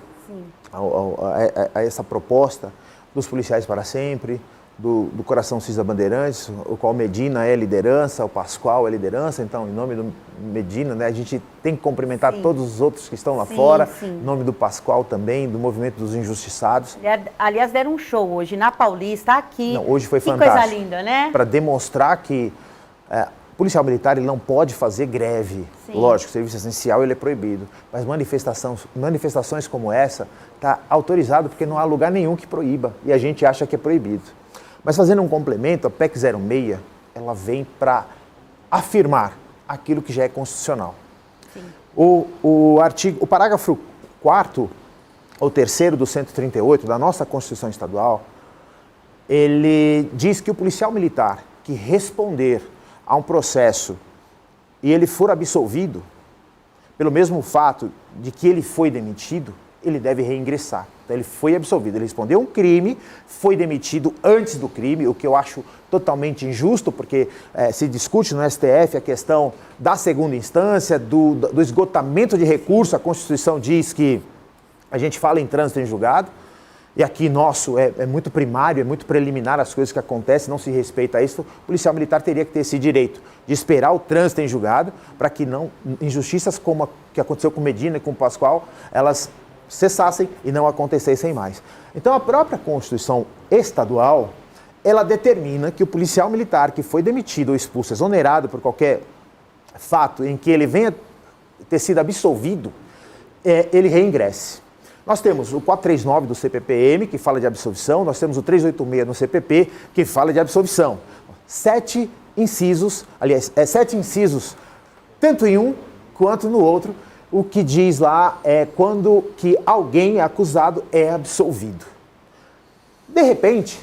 a essa proposta dos policiais para sempre, do Coração Cisa Bandeirantes, o qual Medina é liderança, o Pascoal é liderança, então, em nome do Medina, né, a gente tem que cumprimentar todos os outros que estão lá fora, em nome do Pascoal também, do Movimento dos Injustiçados. Aliás, deram um show hoje na Paulista, aqui. Não, hoje foi que fantástico. Coisa linda, né? Para demonstrar que Policial militar ele não pode fazer greve. Sim. Lógico, serviço essencial ele é proibido. Mas manifestações como essa está autorizado porque não há lugar nenhum que proíba. E a gente acha que é proibido. Mas fazendo um complemento, a PEC 06, ela vem para afirmar aquilo que já é constitucional. Sim. O parágrafo 4º ou 3º do 138 da nossa Constituição Estadual, ele diz que o policial militar que responder a um processo e ele for absolvido, pelo mesmo fato de que ele foi demitido, ele deve reingressar. Então, ele foi absolvido, ele respondeu um crime, foi demitido antes do crime, o que eu acho totalmente injusto, porque se discute no STF a questão da segunda instância, do esgotamento de recurso. A Constituição diz que a gente fala em trânsito em julgado, e aqui nosso é muito primário, é muito preliminar as coisas que acontecem, não se respeita isso. O policial militar teria que ter esse direito de esperar o trânsito em julgado para que não injustiças como a que aconteceu com Medina e com Pascoal, elas cessassem e não acontecessem mais. Então a própria Constituição Estadual, ela determina que o policial militar que foi demitido ou expulso, exonerado por qualquer fato em que ele venha ter sido absolvido, ele reingresse. Nós temos o 439 do CPPM, que fala de absolvição, nós temos o 386 no CPP, que fala de absolvição. 7 incisos, tanto em um quanto no outro, o que diz lá é quando que alguém acusado é absolvido. De repente,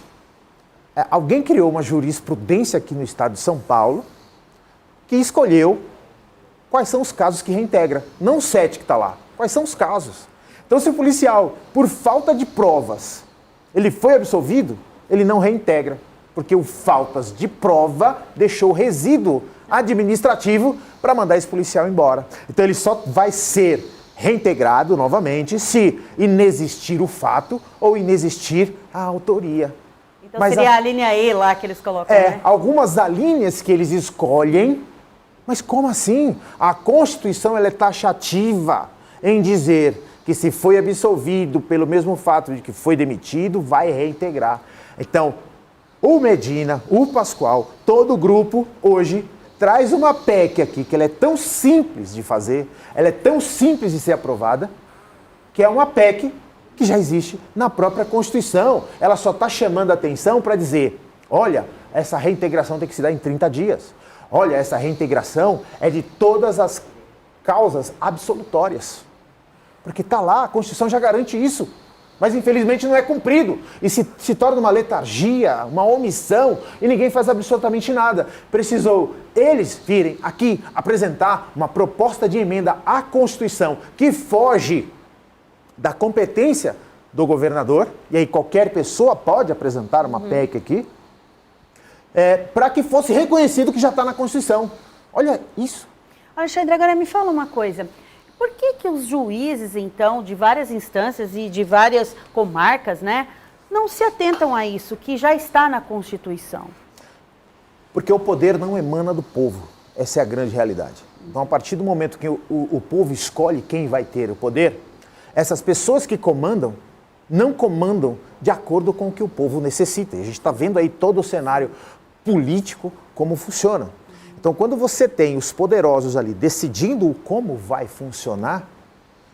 alguém criou uma jurisprudência aqui no estado de São Paulo que escolheu quais são os casos que reintegra, não 7 que está lá, quais são os casos. Então, se o policial, por falta de provas, ele foi absolvido, ele não reintegra, porque o faltas de prova deixou resíduo administrativo para mandar esse policial embora. Então, ele só vai ser reintegrado novamente se inexistir o fato ou inexistir a autoria. Então, seria a linha E lá que eles colocam, né? Algumas das linhas que eles escolhem, mas como assim? A Constituição ela é taxativa em dizer que se foi absolvido pelo mesmo fato de que foi demitido, vai reintegrar. Então, o Medina, o Pascoal, todo o grupo hoje traz uma PEC aqui, que ela é tão simples de fazer, ela é tão simples de ser aprovada, que é uma PEC que já existe na própria Constituição. Ela só está chamando a atenção para dizer, olha, essa reintegração tem que se dar em 30 dias. Olha, essa reintegração é de todas as causas absolutórias. Porque está lá, a Constituição já garante isso. Mas infelizmente não é cumprido. E se torna uma letargia, uma omissão, e ninguém faz absolutamente nada. Precisou eles virem aqui apresentar uma proposta de emenda à Constituição que foge da competência do governador, e aí qualquer pessoa pode apresentar uma PEC aqui, para que fosse reconhecido que já está na Constituição. Olha isso. Alexandre, agora me fala uma coisa. Por que os juízes, então, de várias instâncias e de várias comarcas, né, não se atentam a isso, que já está na Constituição? Porque o poder não emana do povo. Essa é a grande realidade. Então, a partir do momento que o povo escolhe quem vai ter o poder, essas pessoas que comandam, não comandam de acordo com o que o povo necessita. E a gente está vendo aí todo o cenário político, como funciona. Então, quando você tem os poderosos ali decidindo como vai funcionar,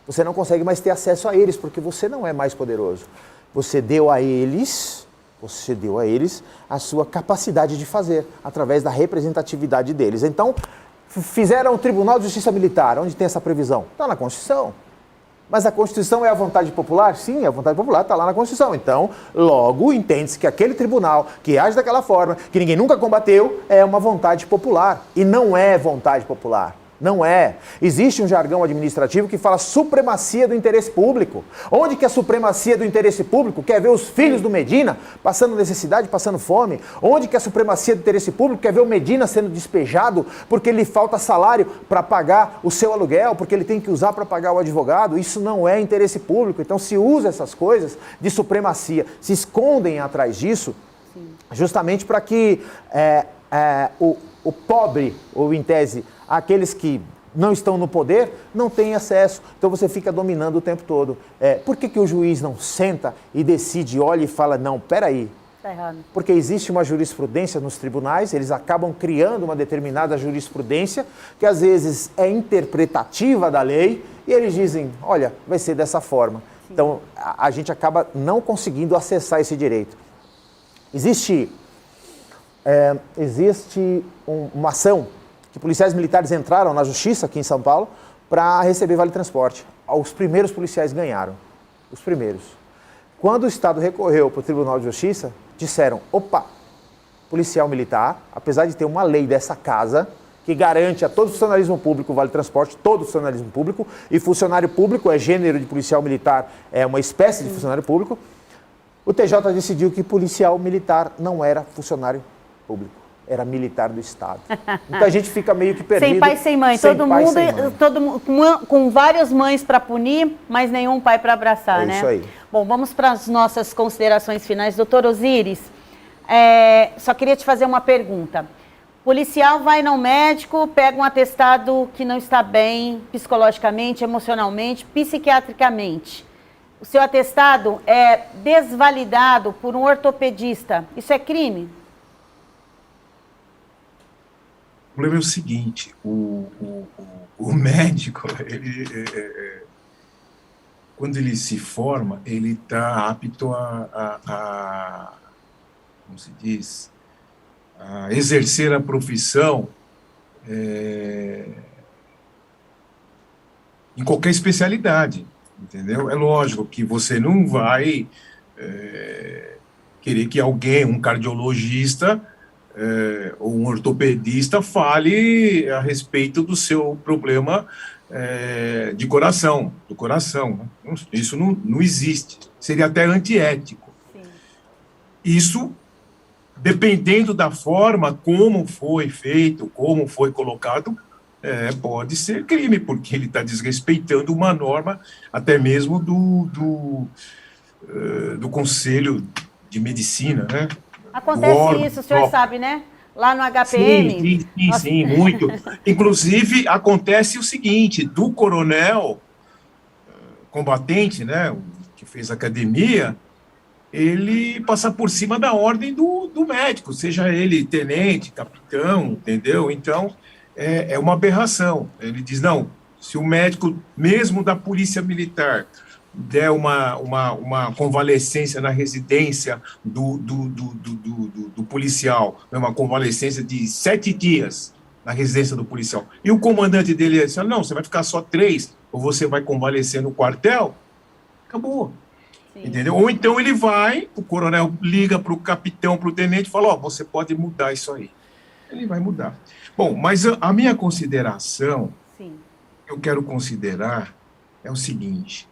você não consegue mais ter acesso a eles, porque você não é mais poderoso. Você deu a eles a sua capacidade de fazer, através da representatividade deles. Então, fizeram o Tribunal de Justiça Militar, onde tem essa previsão? Está na Constituição. Mas a Constituição é a vontade popular? Sim, a vontade popular está lá na Constituição. Então, logo, entende-se que aquele tribunal que age daquela forma, que ninguém nunca combateu, é uma vontade popular. E não é vontade popular. Não é. Existe um jargão administrativo que fala supremacia do interesse público. Onde que a supremacia do interesse público quer ver os filhos do Medina passando necessidade, passando fome? Onde que a supremacia do interesse público quer ver o Medina sendo despejado porque lhe falta salário para pagar o seu aluguel, porque ele tem que usar para pagar o advogado? Isso não é interesse público. Então se usa essas coisas de supremacia, se escondem atrás disso, justamente para que o pobre, ou em tese, aqueles que não estão no poder, não têm acesso. Então você fica dominando o tempo todo. Por que o juiz não senta e decide, olha e fala, não, peraí, Tá errado. Porque existe uma jurisprudência nos tribunais, eles acabam criando uma determinada jurisprudência que às vezes é interpretativa da lei e eles dizem, olha, vai ser dessa forma. Então, a gente acaba não conseguindo acessar esse direito. Existe uma ação que policiais militares entraram na justiça aqui em São Paulo para receber vale transporte. Os primeiros policiais ganharam, os primeiros. Quando o Estado recorreu para o Tribunal de Justiça, disseram, opa, policial militar, apesar de ter uma lei dessa casa, que garante a todo funcionalismo público o vale transporte, todo funcionalismo público, e funcionário público é gênero de policial militar, é uma espécie de funcionário público, o TJ decidiu que policial militar não era funcionário público, era militar do Estado. Então a gente fica meio que perdido. Sem pai, sem mãe. Todo mundo com várias mães para punir, mas nenhum pai para abraçar, né? É isso aí. Bom, vamos para as nossas considerações finais. Doutor Osíris, só queria te fazer uma pergunta. Policial vai no médico, pega um atestado que não está bem psicologicamente, emocionalmente, psiquiatricamente. O seu atestado é desvalidado por um ortopedista. Isso é crime? O problema é o seguinte, o médico, quando ele se forma, ele está apto como se diz, a exercer a profissão em qualquer especialidade, entendeu? É lógico que você não vai querer que alguém, um cardiologista ou um ortopedista, fale a respeito do seu problema do coração. Né? Isso não existe. Seria até antiético. Sim. Isso, dependendo da forma como foi feito, como foi colocado, pode ser crime, porque ele está desrespeitando uma norma, até mesmo do Conselho de Medicina, né? Acontece isso, o senhor sabe, né? Lá no HPM. Sim, muito. Inclusive, acontece o seguinte, do coronel combatente, né, que fez academia, ele passa por cima da ordem do médico, seja ele tenente, capitão, entendeu? Então, é uma aberração. Ele diz, não, se o médico, mesmo da polícia militar, der uma convalescência na residência do policial, uma convalescência de 7 dias na residência do policial, e o comandante dele disse, não, você vai ficar só 3, ou você vai convalescer no quartel, acabou. Sim. Entendeu? Ou então ele vai, o coronel liga para o capitão, para o tenente, e fala, você pode mudar isso aí. Ele vai mudar. Bom, mas a minha consideração, Sim. eu quero considerar, é o seguinte,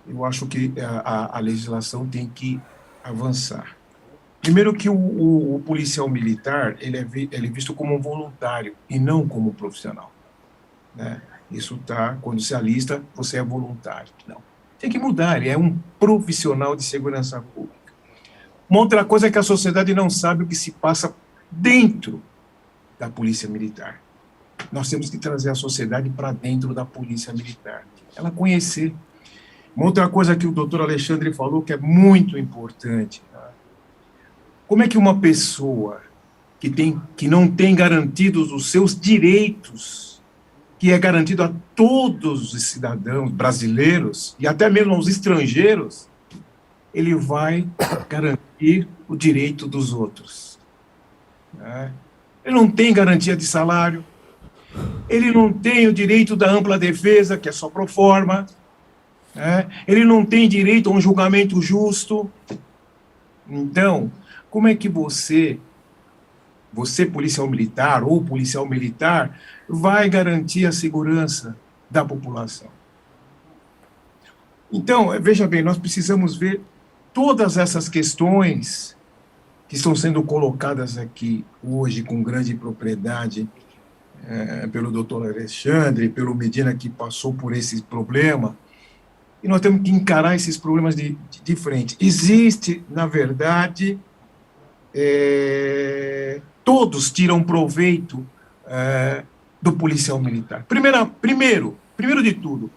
eu acho que a legislação tem que avançar. Primeiro que o policial militar, ele é visto como um voluntário e não como um profissional. Né? Isso tá, quando se alista, você é voluntário. Não. Tem que mudar, ele é um profissional de segurança pública. Uma outra coisa é que a sociedade não sabe o que se passa dentro da polícia militar. Nós temos que trazer a sociedade para dentro da polícia militar. Ela conhecer. Uma outra coisa que o doutor Alexandre falou que é muito importante. Tá? Como é que uma pessoa que não tem garantidos os seus direitos, que é garantido a todos os cidadãos brasileiros e até mesmo aos estrangeiros, ele vai garantir o direito dos outros? Né? Ele não tem garantia de salário, ele não tem o direito da ampla defesa, que é só pro forma, ele não tem direito a um julgamento justo. Então, como é que você, policial militar ou policial militar, vai garantir a segurança da população? Então, veja bem, nós precisamos ver todas essas questões que estão sendo colocadas aqui hoje com grande propriedade pelo doutor Alexandre, pelo Medina, que passou por esse problema. E nós temos que encarar esses problemas de frente. Existe, na verdade, todos tiram proveito do policial militar. Primeiro de tudo,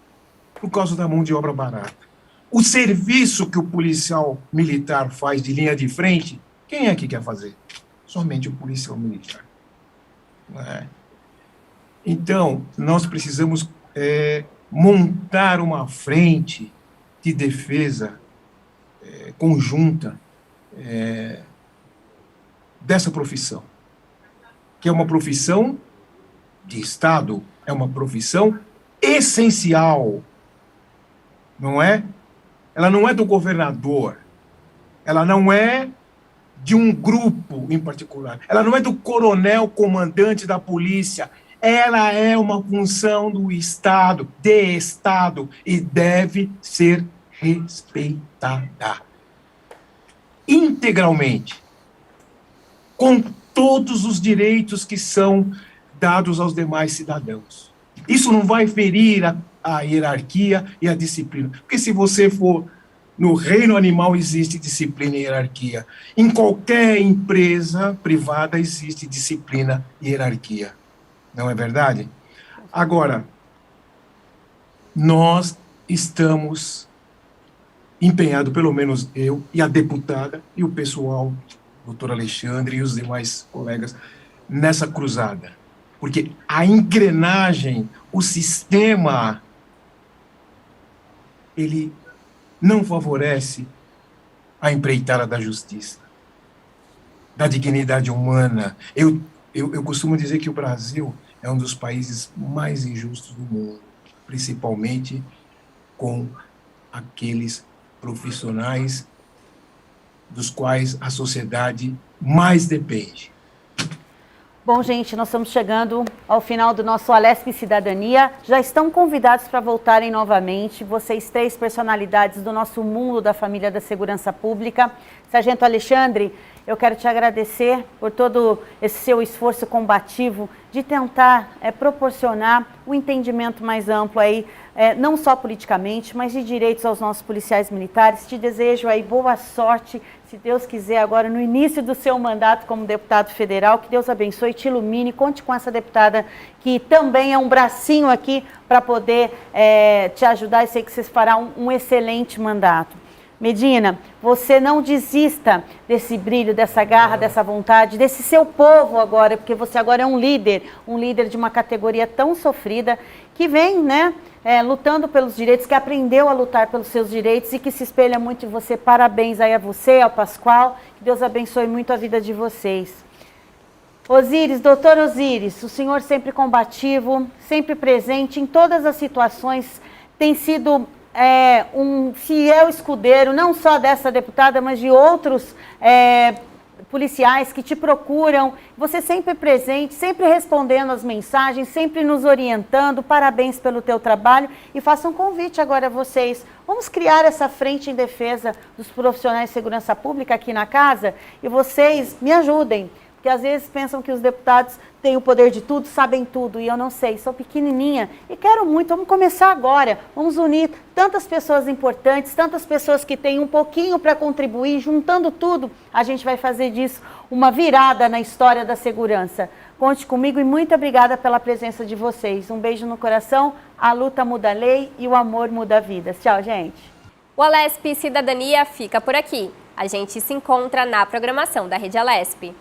por causa da mão de obra barata. O serviço que o policial militar faz de linha de frente Quem é que quer fazer? Somente o policial militar. Não é? Então, nós precisamos montar uma frente de defesa conjunta dessa profissão, que é uma profissão de Estado, é uma profissão essencial, não é? Ela não é do governador, ela não é de um grupo em particular, ela não é do coronel comandante da polícia, ela é uma função do Estado, de Estado, e deve ser respeitada integralmente, com todos os direitos que são dados aos demais cidadãos. Isso não vai ferir a hierarquia e a disciplina, porque se você for no reino animal existe disciplina e hierarquia, em qualquer empresa privada existe disciplina e hierarquia, não é verdade? Agora, nós estamos empenhados, pelo menos eu e a deputada e o pessoal, doutor Alexandre e os demais colegas, nessa cruzada. Porque a engrenagem, o sistema, ele não favorece a empreitada da justiça, da dignidade humana. Eu costumo dizer que o Brasil é um dos países mais injustos do mundo, principalmente com aqueles profissionais dos quais a sociedade mais depende. Bom, gente, nós estamos chegando ao final do nosso Alesp Cidadania. Já estão convidados para voltarem novamente, vocês 3 personalidades do nosso mundo da família da segurança pública. Sargento Alexandre, eu quero te agradecer por todo esse seu esforço combativo de tentar proporcionar o entendimento mais amplo aí, não só politicamente, mas de direitos aos nossos policiais militares. Te desejo aí boa sorte, se Deus quiser, agora no início do seu mandato como deputado federal. Que Deus abençoe, te ilumine, conte com essa deputada que também é um bracinho aqui para poder te ajudar, e sei que você fará um excelente mandato. Medina, você não desista desse brilho, dessa garra, dessa vontade, desse seu povo agora, porque você agora é um líder de uma categoria tão sofrida, que vem, né, lutando pelos direitos, que aprendeu a lutar pelos seus direitos e que se espelha muito em você. Parabéns aí a você, ao Pascoal, que Deus abençoe muito a vida de vocês. Osíris, doutor Osíris, o senhor sempre combativo, sempre presente em todas as situações, tem sido um fiel escudeiro, não só dessa deputada, mas de outros policiais que te procuram, você sempre presente, sempre respondendo as mensagens, sempre nos orientando. Parabéns pelo teu trabalho, e faço um convite agora a vocês. Vamos criar essa frente em defesa dos profissionais de segurança pública aqui na casa, e vocês me ajudem, porque às vezes pensam que os deputados têm o poder de tudo, sabem tudo, e eu não sei, sou pequenininha e quero muito. Vamos começar agora, vamos unir tantas pessoas importantes, tantas pessoas que têm um pouquinho para contribuir, juntando tudo, a gente vai fazer disso uma virada na história da segurança. Conte comigo e muito obrigada pela presença de vocês. Um beijo no coração, a luta muda a lei e o amor muda vidas. Tchau, gente. O Alesp Cidadania fica por aqui. A gente se encontra na programação da Rede Alesp.